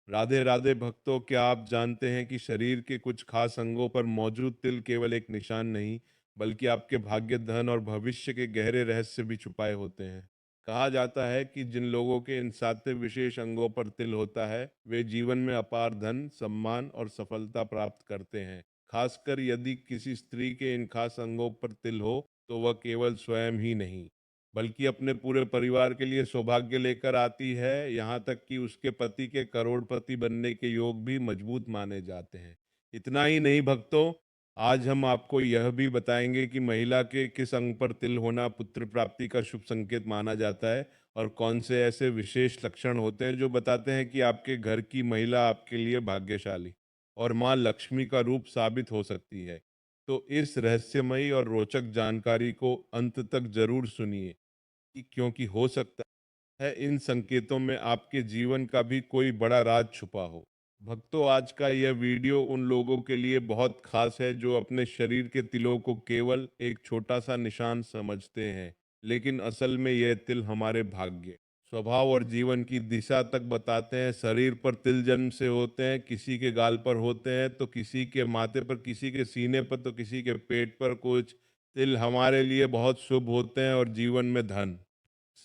राधे राधे भक्तों, क्या आप जानते हैं कि शरीर के कुछ खास अंगों पर मौजूद तिल केवल एक निशान नहीं, बल्कि आपके भाग्य, धन और भविष्य के गहरे रहस्य भी छुपाए होते हैं। कहा जाता है कि जिन लोगों के इन 7 विशेष अंगों पर तिल होता है, वे जीवन में अपार धन, सम्मान और सफलता प्राप्त करते हैं। खासकर यदि किसी स्त्री के इन खास अंगों पर तिल हो, तो वह केवल स्वयं ही नहीं, बल्कि अपने पूरे परिवार के लिए सौभाग्य लेकर आती है। यहाँ तक कि उसके पति के करोड़पति बनने के योग भी मजबूत माने जाते हैं। इतना ही नहीं भक्तों, आज हम आपको यह भी बताएंगे कि महिला के किस अंग पर तिल होना पुत्र प्राप्ति का शुभ संकेत माना जाता है, और कौन से ऐसे विशेष लक्षण होते हैं जो बताते हैं कि आपके घर की महिला आपके लिए भाग्यशाली और माँ लक्ष्मी का रूप साबित हो सकती है। तो इस रहस्यमयी और रोचक जानकारी को अंत तक जरूर सुनिए, क्योंकि हो सकता है इन संकेतों में आपके जीवन का भी कोई बड़ा राज छुपा हो। भक्तों, आज का यह वीडियो उन लोगों के लिए बहुत खास है जो अपने शरीर के तिलों को केवल एक छोटा सा निशान समझते हैं, लेकिन असल में यह तिल हमारे भाग्य, स्वभाव और जीवन की दिशा तक बताते हैं। शरीर पर तिल जन्म से होते हैं, किसी के गाल पर होते हैं, तो किसी के माथे पर, किसी के सीने पर, तो किसी के पेट पर। कुछ तिल हमारे लिए बहुत शुभ होते हैं और जीवन में धन,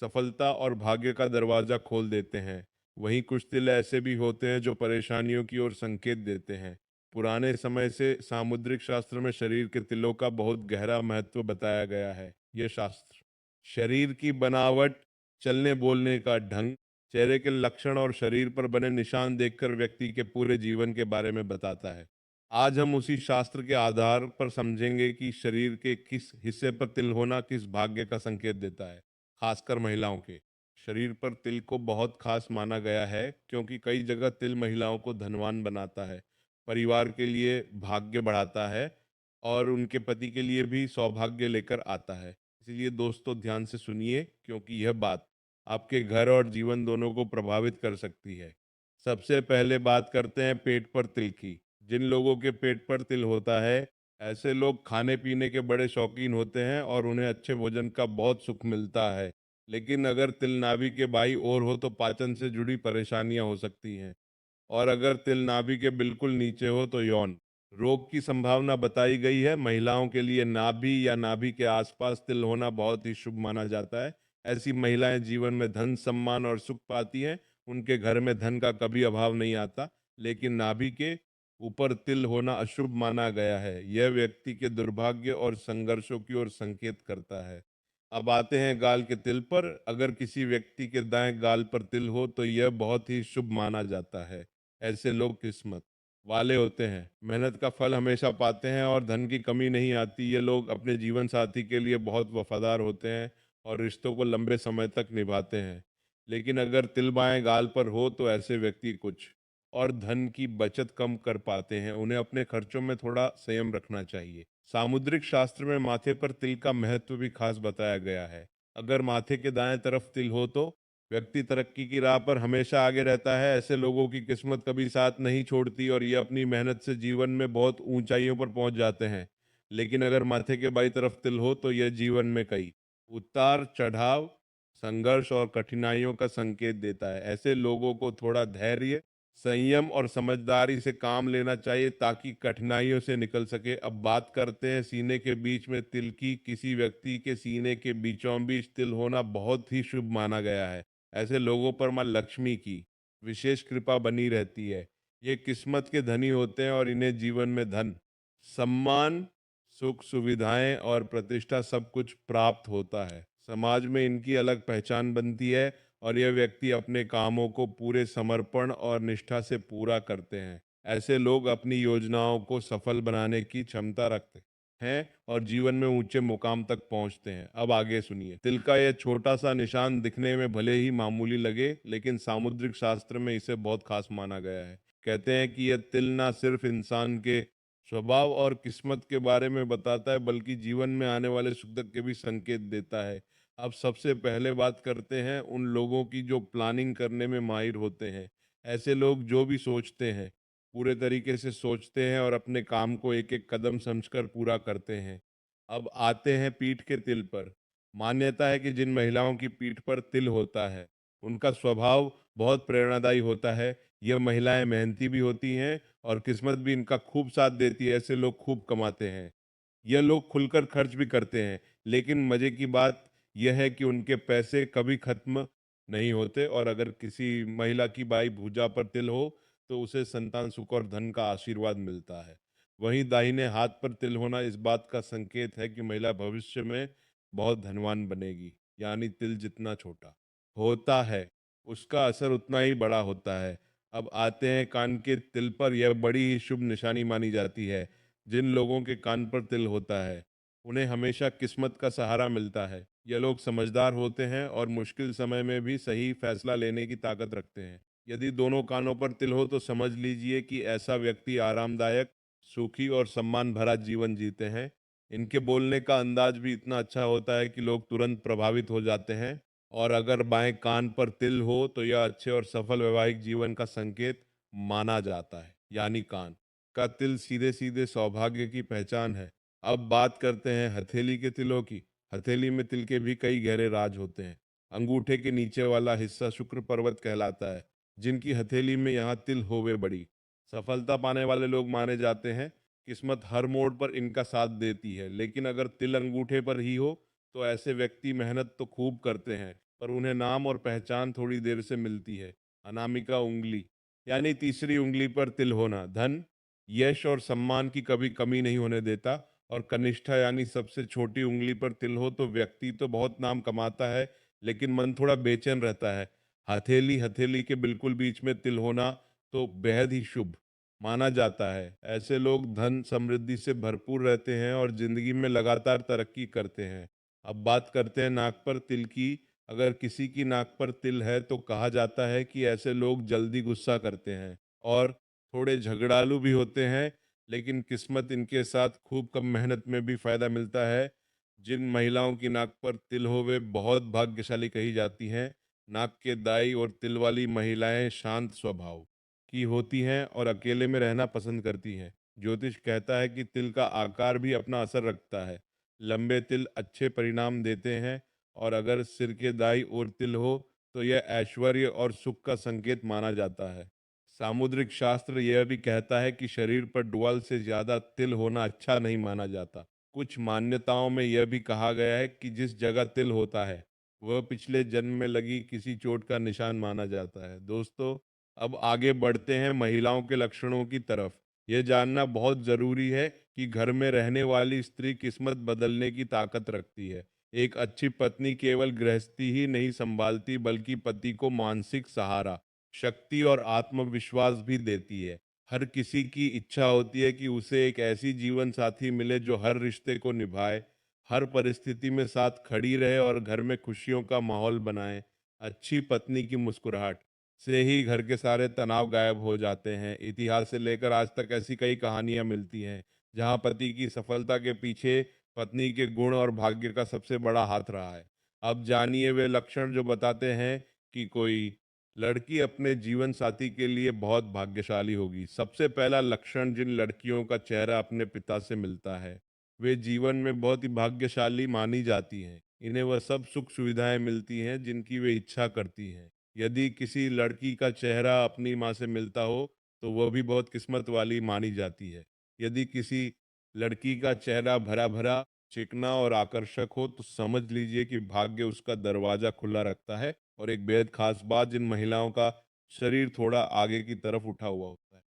सफलता और भाग्य का दरवाजा खोल देते हैं। वहीं कुछ तिल ऐसे भी होते हैं जो परेशानियों की ओर संकेत देते हैं। पुराने समय से सामुद्रिक शास्त्र में शरीर के तिलों का बहुत गहरा महत्व बताया गया है। यह शास्त्र शरीर की बनावट, चलने बोलने का ढंग, चेहरे के लक्षण और शरीर पर बने निशान देखकर व्यक्ति के पूरे जीवन के बारे में बताता है। आज हम उसी शास्त्र के आधार पर समझेंगे कि शरीर के किस हिस्से पर तिल होना किस भाग्य का संकेत देता है। खासकर महिलाओं के शरीर पर तिल को बहुत खास माना गया है, क्योंकि कई जगह तिल महिलाओं को धनवान बनाता है, परिवार के लिए भाग्य बढ़ाता है और उनके पति के लिए भी सौभाग्य लेकर आता है। इसलिए दोस्तों, ध्यान से सुनिए, क्योंकि यह बात आपके घर और जीवन दोनों को प्रभावित कर सकती है। सबसे पहले बात करते हैं पेट पर तिल की। जिन लोगों के पेट पर तिल होता है, ऐसे लोग खाने पीने के बड़े शौकीन होते हैं और उन्हें अच्छे भोजन का बहुत सुख मिलता है। लेकिन अगर तिल नाभि के बाईं ओर हो तो पाचन से जुड़ी परेशानियां हो सकती हैं, और अगर तिल नाभि के बिल्कुल नीचे हो तो यौन रोग की संभावना बताई गई है। महिलाओं के लिए नाभि या नाभि के आसपास तिल होना बहुत ही शुभ माना जाता है। ऐसी महिलाएं जीवन में धन, सम्मान और सुख पाती हैं। उनके घर में धन का कभी अभाव नहीं आता। लेकिन नाभि के ऊपर तिल होना अशुभ माना गया है। यह व्यक्ति के दुर्भाग्य और संघर्षों की ओर संकेत करता है। अब आते हैं गाल के तिल पर। अगर किसी व्यक्ति के दाएं गाल पर तिल हो तो यह बहुत ही शुभ माना जाता है। ऐसे लोग किस्मत वाले होते हैं, मेहनत का फल हमेशा पाते हैं और धन की कमी नहीं आती। ये लोग अपने जीवन साथी के लिए बहुत वफादार होते हैं और रिश्तों को लंबे समय तक निभाते हैं। लेकिन अगर तिल बाएं गाल पर हो तो ऐसे व्यक्ति कुछ और धन की बचत कम कर पाते हैं। उन्हें अपने खर्चों में थोड़ा संयम रखना चाहिए। सामुद्रिक शास्त्र में माथे पर तिल का महत्व भी खास बताया गया है। अगर माथे के दाएं तरफ तिल हो तो व्यक्ति तरक्की की राह पर हमेशा आगे रहता है। ऐसे लोगों की किस्मत कभी साथ नहीं छोड़ती और ये अपनी मेहनत से जीवन में बहुत ऊंचाइयों पर पहुंच जाते हैं। लेकिन अगर माथे के बाई तरफ तिल हो तो यह जीवन में कई उतार चढ़ाव, संघर्ष और कठिनाइयों का संकेत देता है। ऐसे लोगों को थोड़ा धैर्य, संयम और समझदारी से काम लेना चाहिए ताकि कठिनाइयों से निकल सके। अब बात करते हैं सीने के बीच में तिल की। किसी व्यक्ति के सीने के बीचों बीच तिल होना बहुत ही शुभ माना गया है। ऐसे लोगों पर माँ लक्ष्मी की विशेष कृपा बनी रहती है। ये किस्मत के धनी होते हैं और इन्हें जीवन में धन, सम्मान, सुख सुविधाएं और प्रतिष्ठा सब कुछ प्राप्त होता है। समाज में इनकी अलग पहचान बनती है और यह व्यक्ति अपने कामों को पूरे समर्पण और निष्ठा से पूरा करते हैं। ऐसे लोग अपनी योजनाओं को सफल बनाने की क्षमता रखते हैं और जीवन में ऊंचे मुकाम तक पहुंचते हैं। अब आगे सुनिए। तिल का यह छोटा सा निशान दिखने में भले ही मामूली लगे, लेकिन सामुद्रिक शास्त्र में इसे बहुत खास माना गया है। कहते हैं कि यह तिल ना सिर्फ इंसान के स्वभाव और किस्मत के बारे में बताता है, बल्कि जीवन में आने वाले सुख दुख के भी संकेत देता है। अब सबसे पहले बात करते हैं उन लोगों की जो प्लानिंग करने में माहिर होते हैं। ऐसे लोग जो भी सोचते हैं, पूरे तरीके से सोचते हैं और अपने काम को एक एक कदम समझकर पूरा करते हैं। अब आते हैं पीठ के तिल पर। मान्यता है कि जिन महिलाओं की पीठ पर तिल होता है, उनका स्वभाव बहुत प्रेरणादायी होता है। यह महिलाएं मेहनती भी होती हैं और किस्मत भी इनका खूब साथ देती है, ऐसे लोग खूब कमाते हैं। यह लोग खुलकर खर्च भी करते हैं, लेकिन मजे की बात यह है कि उनके पैसे कभी खत्म नहीं होते और अगर किसी महिला की बाई भुजा पर तिल हो तो उसे संतान सुख और धन का आशीर्वाद मिलता है। वहीं दाहिने हाथ पर तिल होना इस बात का संकेत है कि महिला भविष्य में बहुत धनवान बनेगी। यानी तिल जितना छोटा होता है उसका असर उतना ही बड़ा होता है। अब आते हैं कान के तिल पर। यह बड़ी ही शुभ निशानी मानी जाती है। जिन लोगों के कान पर तिल होता है उन्हें हमेशा किस्मत का सहारा मिलता है। यह लोग समझदार होते हैं और मुश्किल समय में भी सही फैसला लेने की ताकत रखते हैं। यदि दोनों कानों पर तिल हो तो समझ लीजिए कि ऐसा व्यक्ति आरामदायक, सुखी और सम्मान भरा जीवन जीते हैं। इनके बोलने का अंदाज भी इतना अच्छा होता है कि लोग तुरंत प्रभावित हो जाते हैं। और अगर बाएं कान पर तिल हो तो यह अच्छे और सफल वैवाहिक जीवन का संकेत माना जाता है। यानी कान का तिल सीधे सीधे सौभाग्य की पहचान है। अब बात करते हैं हथेली के तिलों की। हथेली में तिल के भी कई गहरे राज होते हैं। अंगूठे के नीचे वाला हिस्सा शुक्र पर्वत कहलाता है। जिनकी हथेली में यहाँ तिल होवे बड़ी सफलता पाने वाले लोग माने जाते हैं। किस्मत हर मोड़ पर इनका साथ देती है, लेकिन अगर तिल अंगूठे पर ही हो तो ऐसे व्यक्ति मेहनत तो खूब करते हैं पर उन्हें नाम और पहचान थोड़ी देर से मिलती है। अनामिका उंगली यानी तीसरी उंगली पर तिल होना धन, यश और सम्मान की कभी कमी नहीं होने देता। और कनिष्ठा यानी सबसे छोटी उंगली पर तिल हो तो व्यक्ति तो बहुत नाम कमाता है, लेकिन मन थोड़ा बेचैन रहता है। हथेली हथेली के बिल्कुल बीच में तिल होना तो बेहद ही शुभ माना जाता है। ऐसे लोग धन समृद्धि से भरपूर रहते हैं और जिंदगी में लगातार तरक्की करते हैं। अब बात करते हैं नाक पर तिल की। अगर किसी की नाक पर तिल है तो कहा जाता है कि ऐसे लोग जल्दी गुस्सा करते हैं और थोड़े झगड़ालू भी होते हैं, लेकिन किस्मत इनके साथ खूब कम मेहनत में भी फायदा मिलता है। जिन महिलाओं की नाक पर तिल हो वे बहुत भाग्यशाली कही जाती हैं। नाक के दाई और तिल वाली महिलाएं शांत स्वभाव की होती हैं और अकेले में रहना पसंद करती हैं। ज्योतिष कहता है कि तिल का आकार भी अपना असर रखता है। लंबे तिल अच्छे परिणाम देते हैं और अगर सिर के दाई ओर तिल हो तो यह ऐश्वर्य और सुख का संकेत माना जाता है। सामुद्रिक शास्त्र यह भी कहता है कि शरीर पर डुअल से ज्यादा तिल होना अच्छा नहीं माना जाता। कुछ मान्यताओं में यह भी कहा गया है कि जिस जगह तिल होता है वह पिछले जन्म में लगी किसी चोट का निशान माना जाता है। दोस्तों, अब आगे बढ़ते हैं महिलाओं के लक्षणों की तरफ। यह जानना बहुत जरूरी है कि घर में रहने वाली स्त्री किस्मत बदलने की ताकत रखती है। एक अच्छी पत्नी केवल गृहस्थी ही नहीं संभालती बल्कि पति को मानसिक सहारा, शक्ति और आत्मविश्वास भी देती है। हर किसी की इच्छा होती है कि उसे एक ऐसी जीवन साथी मिले जो हर रिश्ते को निभाए, हर परिस्थिति में साथ खड़ी रहे और घर में खुशियों का माहौल बनाए। अच्छी पत्नी की मुस्कुराहट से ही घर के सारे तनाव गायब हो जाते हैं। इतिहास से लेकर आज तक ऐसी कई कहानियां मिलती हैं जहां पति की सफलता के पीछे पत्नी के गुण और भाग्य का सबसे बड़ा हाथ रहा है। अब जानिए वे लक्षण जो बताते हैं कि कोई लड़की अपने जीवन साथी के लिए बहुत भाग्यशाली होगी। सबसे पहला लक्षण, जिन लड़कियों का चेहरा अपने पिता से मिलता है वे जीवन में बहुत ही भाग्यशाली मानी जाती हैं। इन्हें वह सब सुख सुविधाएं मिलती हैं जिनकी वे इच्छा करती हैं। यदि किसी लड़की का चेहरा अपनी माँ से मिलता हो तो वह भी बहुत किस्मत वाली मानी जाती है। यदि किसी लड़की का चेहरा भरा भरा, चिकना और आकर्षक हो तो समझ लीजिए कि भाग्य उसका दरवाजा खुला रखता है। और एक बेहद खास बात, जिन महिलाओं का शरीर थोड़ा आगे की तरफ उठा हुआ होता है,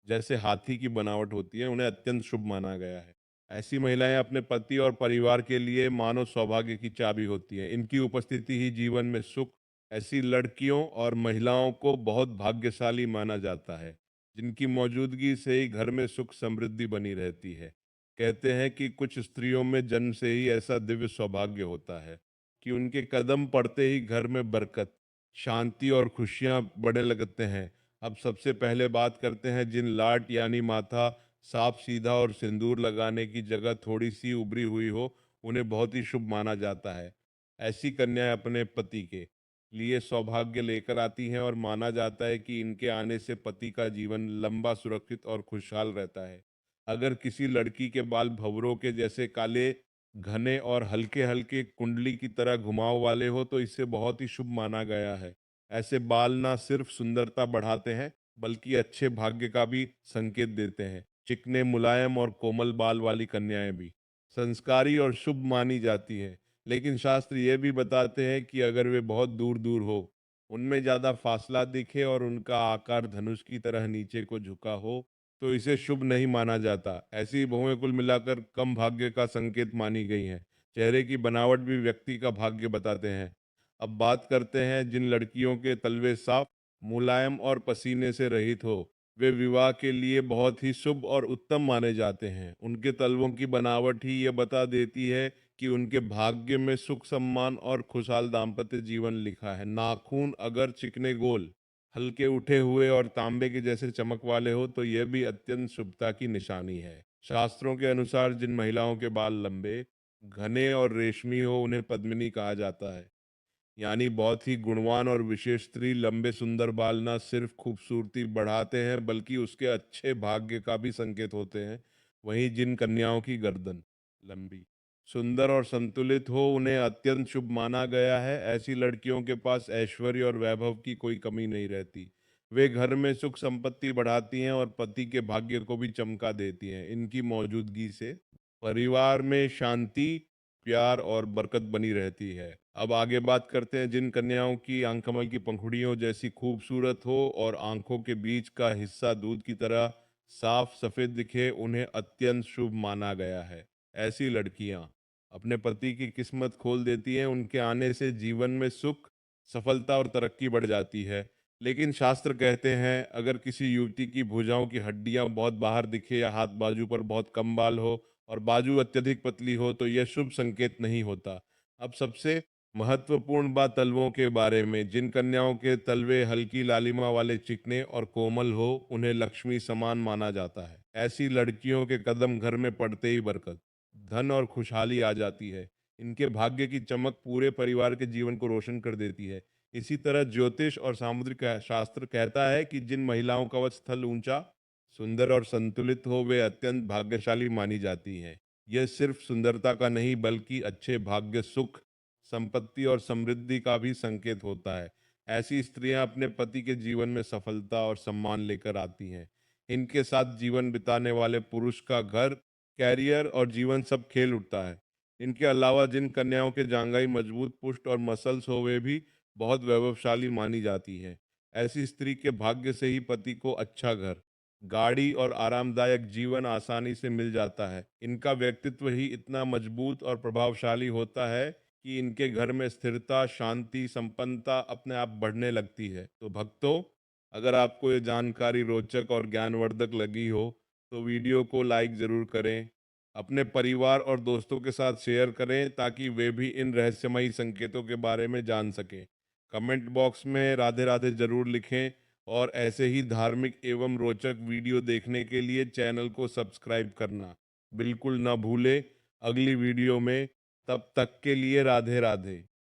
जैसे हाथी की बनावट होती है, उन्हें अत्यंत शुभ माना गया है। ऐसी महिलाएं अपने पति और परिवार के लिए मानव सौभाग्य की चाबी होती है। इनकी उपस्थिति ही जीवन में सुख। ऐसी लड़कियों और महिलाओं को बहुत भाग्यशाली माना जाता है जिनकी मौजूदगी से ही घर में सुख समृद्धि बनी रहती है। कहते हैं कि कुछ स्त्रियों में जन्म से ही ऐसा दिव्य सौभाग्य होता है कि उनके कदम पड़ते ही घर में बरकत, शांति और खुशियां बढ़ने लगते हैं। अब सबसे पहले बात करते हैं जिन लाट यानी माथा साफ सीधा और सिंदूर लगाने की जगह थोड़ी सी उभरी हुई हो, उन्हें बहुत ही शुभ माना जाता है। ऐसी कन्याएं अपने पति के लिए सौभाग्य लेकर आती हैं और माना जाता है कि इनके आने से पति का जीवन लंबा, सुरक्षित और खुशहाल रहता है। अगर किसी लड़की के बाल भंवरों के जैसे काले, घने और हल्के हल्के कुंडली की तरह घुमाव वाले हो तो इसे बहुत ही शुभ माना गया है। ऐसे बाल ना सिर्फ सुंदरता बढ़ाते हैं बल्कि अच्छे भाग्य का भी संकेत देते हैं। चिकने, मुलायम और कोमल बाल वाली कन्याएं भी संस्कारी और शुभ मानी जाती है। लेकिन शास्त्र ये भी बताते हैं कि अगर वे बहुत दूर दूर हो, उनमें ज्यादा फासला दिखे और उनका आकार धनुष की तरह नीचे को झुका हो, तो इसे शुभ नहीं माना जाता। ऐसी बहुएं कुल मिलाकर कम भाग्य का संकेत मानी गई हैं। चेहरे की बनावट भी व्यक्ति का भाग्य बताते हैं। अब बात करते हैं जिन लड़कियों के तलवे साफ, मुलायम और पसीने से रहित हो, वे विवाह के लिए बहुत ही शुभ और उत्तम माने जाते हैं। उनके तलवों की बनावट ही ये बता देती है कि उनके भाग्य में सुख, सम्मान और खुशहाल दाम्पत्य जीवन लिखा है। नाखून अगर चिकने, गोल, हल्के उठे हुए और तांबे के जैसे चमक वाले हो, तो यह भी अत्यंत शुभता की निशानी है। शास्त्रों के अनुसार जिन महिलाओं के बाल लंबे, घने और रेशमी हो, उन्हें पद्मिनी कहा जाता है। यानी बहुत ही गुणवान और विशेष स्त्री। लंबे सुंदर बाल न सिर्फ खूबसूरती बढ़ाते हैं, बल्कि उसके अच्छे भाग्य का भी संकेत होते हैं। वहीं जिन कन्याओं की गर्दन लंबी, सुंदर और संतुलित हो, उन्हें अत्यंत शुभ माना गया है। ऐसी लड़कियों के पास ऐश्वर्य और वैभव की कोई कमी नहीं रहती। वे घर में सुख संपत्ति बढ़ाती हैं और पति के भाग्य को भी चमका देती हैं। इनकी मौजूदगी से परिवार में शांति, प्यार और बरकत बनी रहती है। अब आगे बात करते हैं जिन कन्याओं की आंख कमल की पंखुड़ियों जैसी खूबसूरत हो और आंखों के बीच का हिस्सा दूध की तरह साफ सफेद दिखे, उन्हें अत्यंत शुभ माना गया है। ऐसी लड़कियां अपने पति की किस्मत खोल देती हैं। उनके आने से जीवन में सुख, सफलता और तरक्की बढ़ जाती है। लेकिन शास्त्र कहते हैं अगर किसी युवती की भुजाओं की हड्डियां बहुत बाहर दिखे या हाथ बाजू पर बहुत कम बाल हो और बाजू अत्यधिक पतली हो, तो यह शुभ संकेत नहीं होता। अब सबसे महत्वपूर्ण बात तलवों के बारे में। जिन कन्याओं के तलवे हल्की लालिमा वाले, चिकने और कोमल हो, उन्हें लक्ष्मी समान माना जाता है। ऐसी लड़कियों के कदम घर में पड़ते ही बरकत, धन और खुशहाली आ जाती है। इनके भाग्य की चमक पूरे परिवार के जीवन को रोशन कर देती है। इसी तरह ज्योतिष और सामुद्रिक शास्त्र कहता है कि जिन महिलाओं का वक्ष स्थल ऊंचा, सुंदर और संतुलित हो, वे अत्यंत भाग्यशाली मानी जाती हैं। यह सिर्फ सुंदरता का नहीं, बल्कि अच्छे भाग्य, सुख, संपत्ति और समृद्धि का भी संकेत होता है। ऐसी स्त्रियां अपने पति के जीवन में सफलता और सम्मान लेकर आती हैं। इनके साथ जीवन बिताने वाले पुरुष का घर, कैरियर और जीवन सब खेल उठता है। इनके अलावा जिन कन्याओं के जांघाई मजबूत, पुष्ट और मसल्स हो, वे भी बहुत वैभवशाली मानी जाती हैं। ऐसी स्त्री के भाग्य से ही पति को अच्छा घर, गाड़ी और आरामदायक जीवन आसानी से मिल जाता है। इनका व्यक्तित्व ही इतना मजबूत और प्रभावशाली होता है कि इनके घर में स्थिरता, शांति, संपन्नता अपने आप बढ़ने लगती है। तो भक्तों, अगर आपको ये जानकारी रोचक और ज्ञानवर्धक लगी हो, तो वीडियो को लाइक जरूर करें। अपने परिवार और दोस्तों के साथ शेयर करें ताकि वे भी इन रहस्यमयी संकेतों के बारे में जान सकें। कमेंट बॉक्स में राधे राधे जरूर लिखें और ऐसे ही धार्मिक एवं रोचक वीडियो देखने के लिए चैनल को सब्सक्राइब करना बिल्कुल ना भूलें। अगली वीडियो में, तब तक के लिए राधे राधे।